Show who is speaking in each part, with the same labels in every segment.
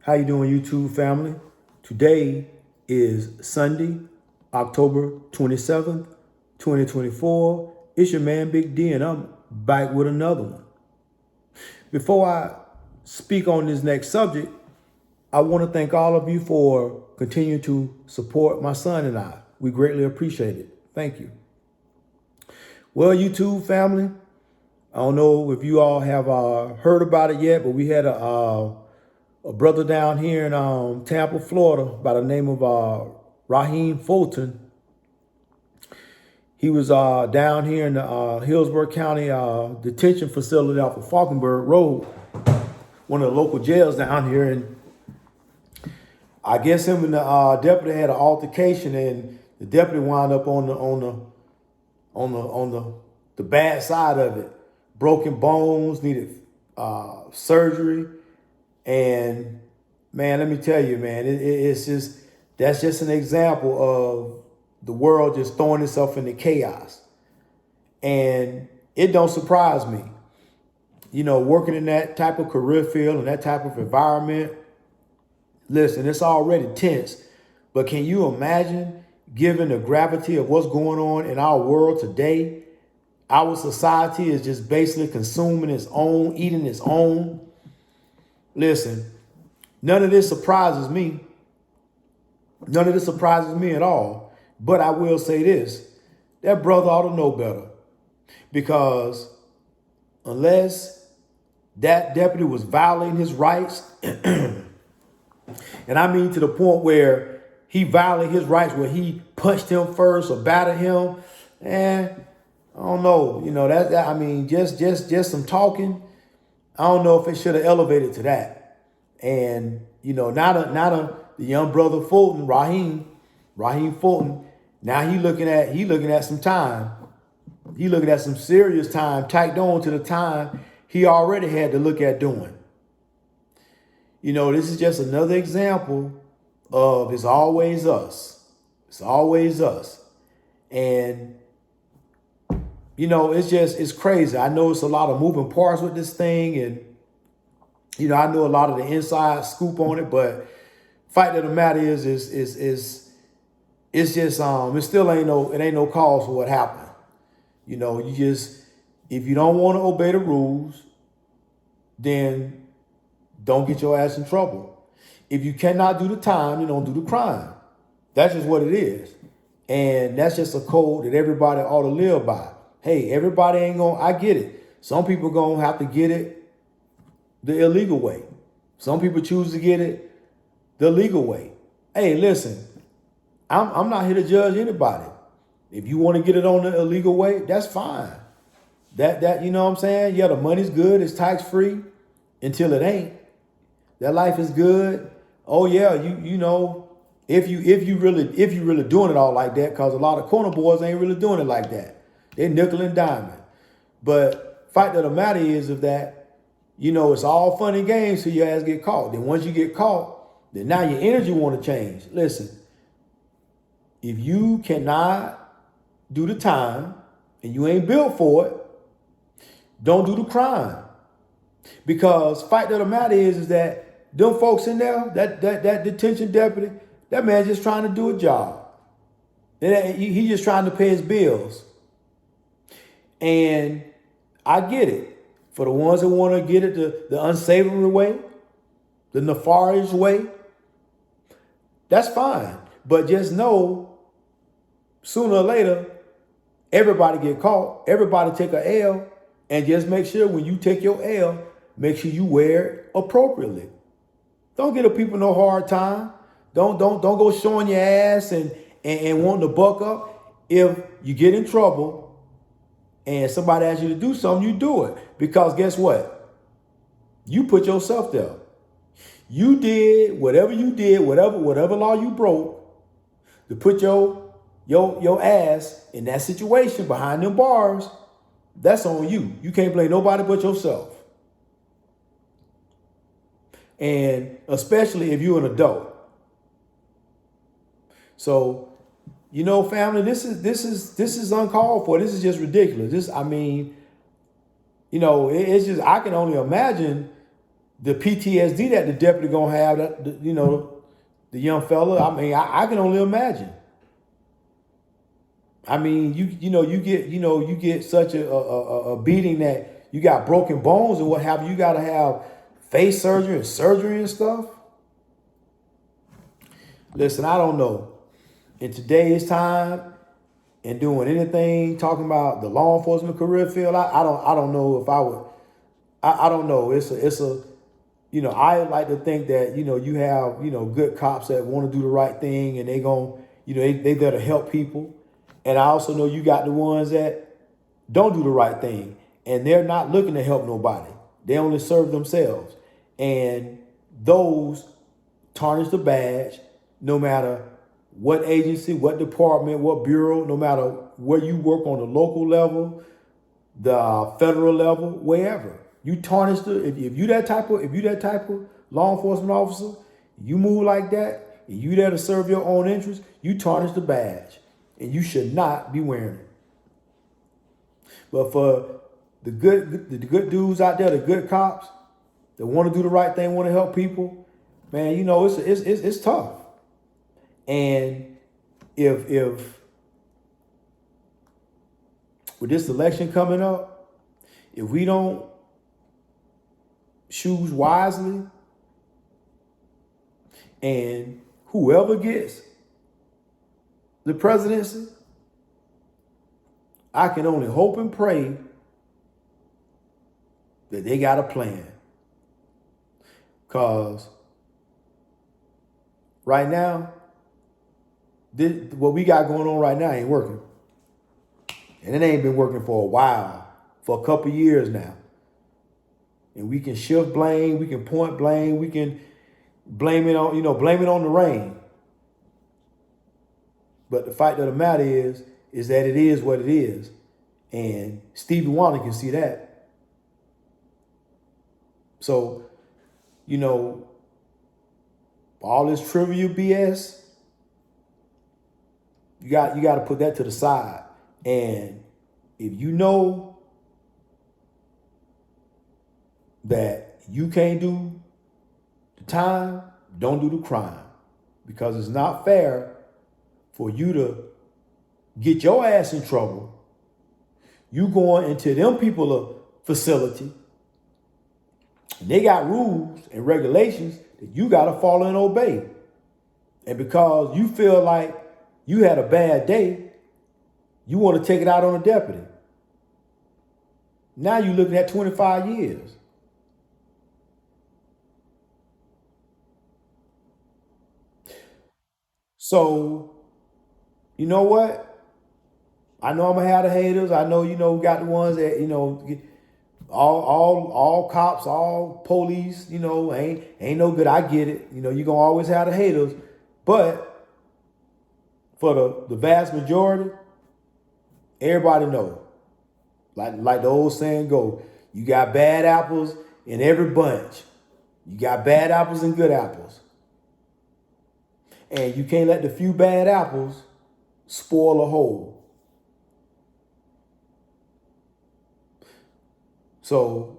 Speaker 1: How you doing, YouTube family? Today is Sunday, October 27th, 2024. It's your man, Big D, and I'm back with another one. Before I speak on this next subject, I want to thank all of you for continuing to support my son and I. We greatly appreciate it. Thank you. Well, YouTube family, I don't know if you all have heard about it yet, but we had a brother down here in Tampa, Florida, by the name of Raheem Fulton. He was down here in the Hillsborough County detention facility off of Falkenberg Road, one of the local jails down here. And I guess him and the deputy had an altercation, and the deputy wound up on the bad side of it. Broken bones, needed surgery. And man, let me tell you, man, that's just an example of the world just throwing itself into chaos. And it don't surprise me. You know, working in that type of career field and that type of environment, listen, it's already tense. But can you imagine, given the gravity of what's going on in our world today, our society is just basically consuming its own, eating its own. Listen, none of this surprises me. None of this surprises me at all. But I will say this, that brother ought to know better. Because unless that deputy was violating his rights, and I mean to the point where he violated his rights, where he punched him first or battered him, I don't know. You know, that I mean, just some talking. I don't know if it should have elevated to that. And, you know, now the young brother Fulton, Raheem Fulton, now he looking at some time. He looking at some serious time tacked on to the time he already had to look at doing. You know, this is just another example of it's always us. It's always us. And you know, it's crazy. I know it's a lot of moving parts with this thing, and you know, I know a lot of the inside scoop on it, but fact of the matter is it's just it still ain't no cause for what happened. You know, if you don't want to obey the rules, then don't get your ass in trouble. If you cannot do the time, you don't do the crime. That's just what it is. And that's just a code that everybody ought to live by. Hey, everybody ain't I get it. Some people gonna have to get it the illegal way. Some people choose to get it the legal way. Hey, listen, I'm not here to judge anybody. If you want to get it on the illegal way, that's fine. That you know what I'm saying? Yeah, the money's good, it's tax-free until it ain't. That life is good. Oh yeah, you know, if you really doing it all like that, because a lot of corner boys ain't really doing it like that. They're nickel and diamond. But fact of the matter is that, you know, it's all fun and games till your ass get caught. Then once you get caught, then now your energy want to change. Listen, if you cannot do the time and you ain't built for it, don't do the crime. Because fact of the matter is that them folks in there, that detention deputy, that man just trying to do a job. He just trying to pay his bills. And I get it. For the ones that want to get it the unsavory way, the nefarious way, that's fine. But just know, sooner or later, everybody get caught. Everybody take a L. And just make sure when you take your L, make sure you wear it appropriately. Don't give the people no hard time. Don't go showing your ass and wanting to buck up. If you get in trouble, and somebody asks you to do something, you do it. Because guess what? You put yourself there. You did whatever you did, whatever law you broke, to put your ass in that situation behind them bars. That's on you. You can't blame nobody but yourself. And especially if you're an adult. So, you know, family, this is uncalled for. This is just ridiculous. I mean, you know, it's just, I can only imagine the PTSD that the deputy gonna have, that the young fella. I mean, I can only imagine. I mean, you get such a beating that you got broken bones and what have you. You got to have face surgery and stuff. Listen, I don't know. In today's time and doing anything talking about the law enforcement career field, I don't know if I would. I don't know. It's a I like to think that you have good cops that want to do the right thing and they gon' they there to help people. And I also know you got the ones that don't do the right thing and they're not looking to help nobody. They only serve themselves. And those tarnish the badge no matter what agency, what department, what bureau, no matter where you work on the local level, the federal level, wherever. You tarnish if you that type of law enforcement officer, you move like that, and you there to serve your own interests, you tarnish the badge. And you should not be wearing it. But for the good dudes out there, the good cops that want to do the right thing, want to help people, man, it's tough. And if with this election coming up, if we don't choose wisely, and whoever gets the presidency, I can only hope and pray that they got a plan. Because right now, what we got going on right now ain't working. And it ain't been working for a while, for a couple years now. And we can shift blame, we can point blame, we can blame it on the rain. But the fact of the matter is that it is what it is. And Stevie Wonder can see that. So, all this trivial BS, you got to put that to the side. And if you know that you can't do the time, don't do the crime. Because it's not fair for you to get your ass in trouble. You going into them people's facility, and they got rules and regulations that you got to follow and obey. And because you feel like you had a bad day, you want to take it out on a deputy. Now you're looking at 25 years. So, you know what? I know I'm gonna have the haters. I know, we got the ones that, all cops, all police, ain't no good. I get it. You're gonna always have the haters. But for the vast majority, everybody know. Like the old saying go, you got bad apples in every bunch. You got bad apples and good apples. And you can't let the few bad apples spoil a whole. So,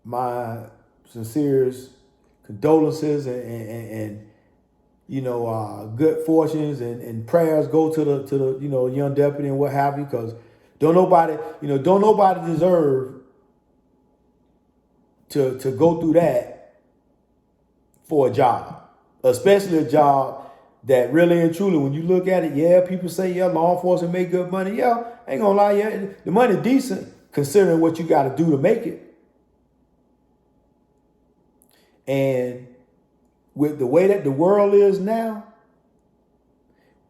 Speaker 1: my sincerest condolences and good fortunes and prayers go to the young deputy and what have you, because don't nobody deserve to go through that for a job, especially a job that really and truly, when you look at it, yeah, people say, yeah, law enforcement make good money. Yeah, ain't gonna lie, yeah, the money decent considering what you got to do to make it. And with the way that the world is now,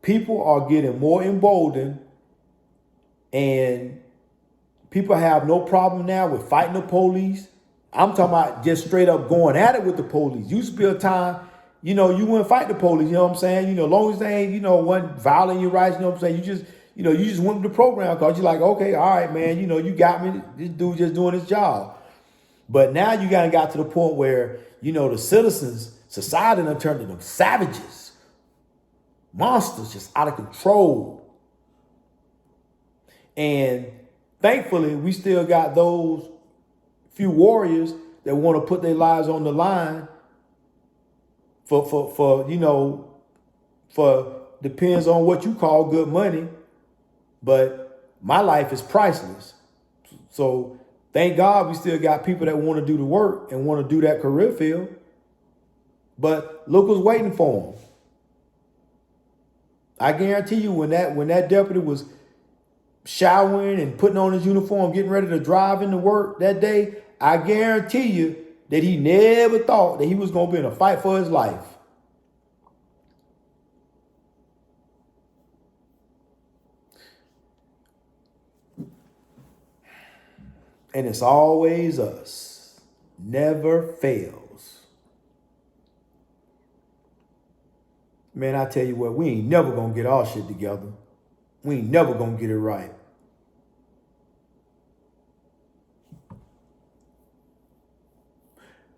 Speaker 1: people are getting more emboldened, and people have no problem now with fighting the police. I'm talking about just straight up going at it with the police. Used to be a time, you wouldn't fight the police, you know what I'm saying? As long as they ain't, wasn't violating your rights, you know what I'm saying? You just went with the program because you're like, okay, all right, man, you got me. This dude just doing his job. But now you got to the point where, the citizens, society done turned into savages, monsters just out of control. And thankfully, we still got those few warriors that want to put their lives on the line for for depends on what you call good money, but my life is priceless. So thank God we still got people that want to do the work and want to do that career field. But look what's waiting for them. I guarantee you when that deputy was showering and putting on his uniform, getting ready to drive into work that day, I guarantee you that he never thought that he was going to be in a fight for his life. And it's always us. Never fails. Man, I tell you what, we ain't never going to get our shit together. We ain't never going to get it right.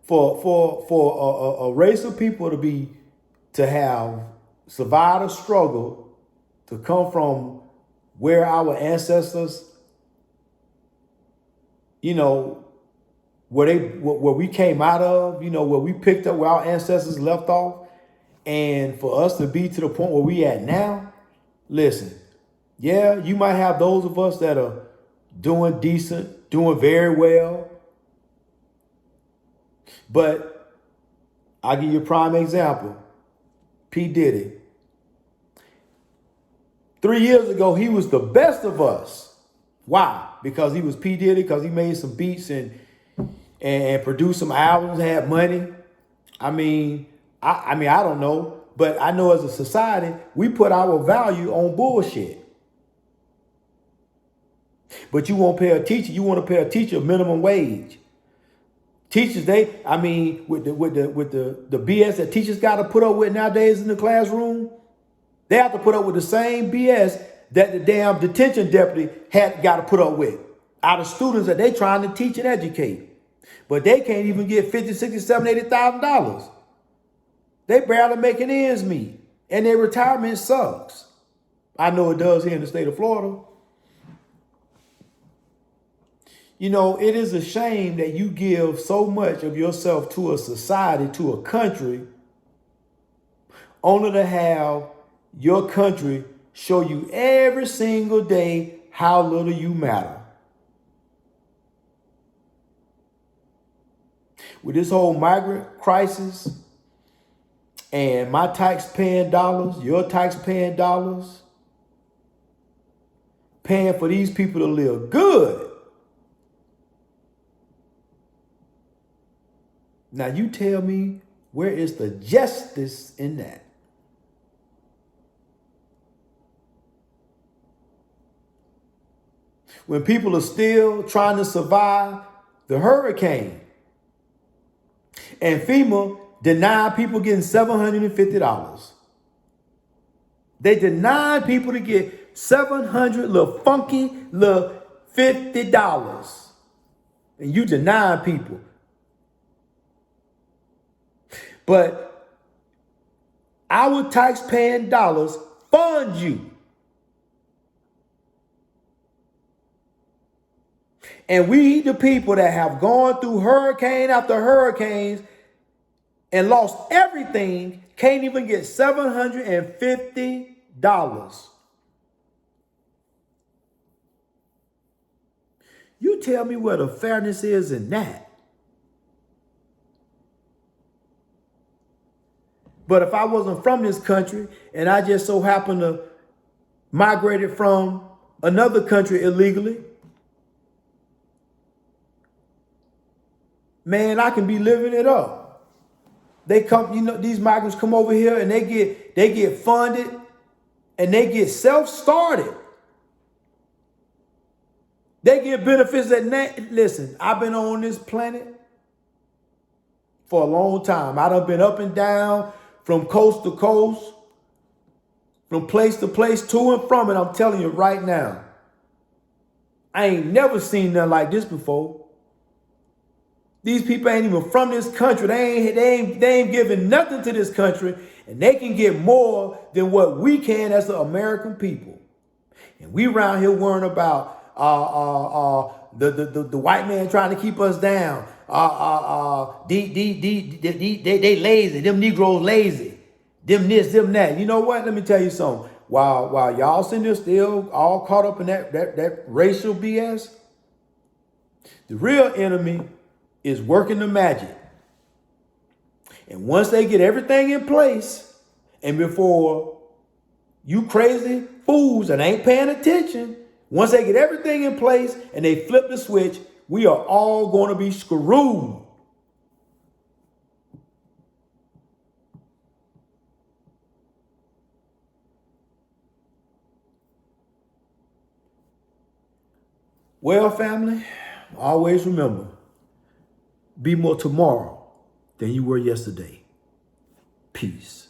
Speaker 1: For a race of people to have survived a struggle, to come from where our ancestors, where we came out of, where we picked up where our ancestors left off, and for us to be to the point where we at now, listen, yeah, you might have those of us that are doing decent, doing very well, but I'll give you a prime example. P. Diddy. 3 years ago, he was the best of us. Why? Because he was P. Diddy, because he made some beats and produced some albums, had money. I don't know, but I know as a society, we put our value on bullshit. But you won't pay a teacher. You want to pay a teacher minimum wage. Teachers, with the BS that teachers got to put up with nowadays in the classroom, they have to put up with the same BS that the damn detention deputy got to put up with out of students that they trying to teach and educate. But they can't even get $50, $60, $70, $80,000. They barely making ends meet. And their retirement sucks. I know it does here in the state of Florida. It is a shame that you give so much of yourself to a society, to a country, only to have your country show you every single day how little you matter. With this whole migrant crisis and my tax-paying dollars, your tax-paying dollars, paying for these people to live good. Now you tell me, where is the justice in that? When people are still trying to survive the hurricane, and FEMA denied people getting $750. They denied people to get $700 little funky little $50. And you deny people. But our tax-paying dollars fund you. And we, the people that have gone through hurricane after hurricanes and lost everything, can't even get $750. You tell me where the fairness is in that. But if I wasn't from this country and I just so happened to migrated from another country illegally, man, I can be living it up. They come, these migrants come over here and they get funded and they get self-started. They get benefits listen, I've been on this planet for a long time. I done been up and down, from coast to coast, from place to place, to and from it. I'm telling you right now, I ain't never seen nothing like this before. These people ain't even from this country. They ain't giving nothing to this country, and they can get more than what we can as the American people. And we around here worrying about the white man trying to keep us down. they lazy. Them Negroes lazy. Them this, them that. You know what? Let me tell you something. While y'all sitting there still all caught up in that racial BS, the real enemy is working the magic. And once they get everything in place, and before you crazy fools that ain't paying attention, once they get everything in place and they flip the switch, we are all going to be screwed. Well, family, always remember, be more tomorrow than you were yesterday. Peace.